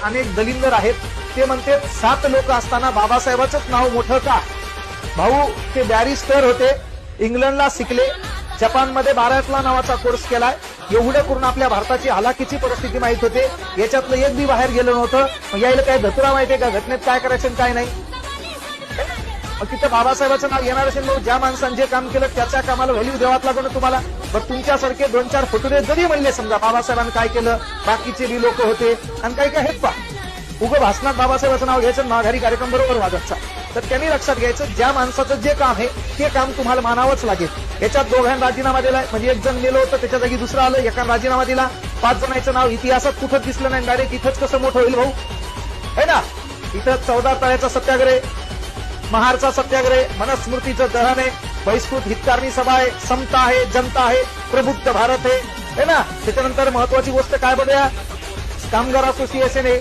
अनेक दलिंदर आहेत. ते म्हणते 7 लोक असताना बाबासाहेबांचंच नाव मोठं का? भाऊ ते बॅरिस्टर होते, इंग्लंडला शिकले, जपानमध्ये बारातला नावाचा कोर्स केलाय. एवढं करून आपल्या भारताची हलाखीची परिस्थिती माहित होते. याच्यातलं एक बी बाहेर गेलं नव्हतं. मग यायला काय धतुरा माहितीये का घटनेत काय करायचं काय नाही? मग तिथं बाबासाहेबांचं नाव येणार असेल, मग ज्या माणसाने जे काम केलं त्याच्या कामाला व्हॅल्यू द्यावाच लागतो ना तुम्हाला. बरं तुमच्यासारखे 2-4 फुटुरे जरी म्हणले समजा बाबासाहेबांनी काय केलं, बाकीचे बी लोक होते आणि काही काय आहेत पा उगं भाषणात बाबासाहेबांचं नाव घ्यायचं, माघारी कार्यक्रम बरोबर वाजतचा. तर त्यांनी लक्षात घ्यायचं ज्या माणसाचं जे काम आहे ते काम तुम्हाला मानावंच लागेल. याच्यात दोघांनी राजीनामा दिलाय, म्हणजे एक जण गेलो होतं त्याच्या जागी दुसरं आलं, एकाने राजीनामा दिला. 5 जणांचं नाव इतिहासात कुठंच दिसलं नाही. डायरेक्ट इथंच कसं मोठं होईल भाऊ, है ना? इथं 14 तळ्याचा सत्याग्रह, महारचा सत्याग्रह, मनुस्मृतीचं दहन आहे, बहिष्कृत हितकारणी सभा आहे, समता आहे, जनता आहे, प्रबुद्ध भारत आहे ना. त्याच्यानंतर महत्वाची गोष्ट काय बघूया, कामगार असोसिएशन आहे,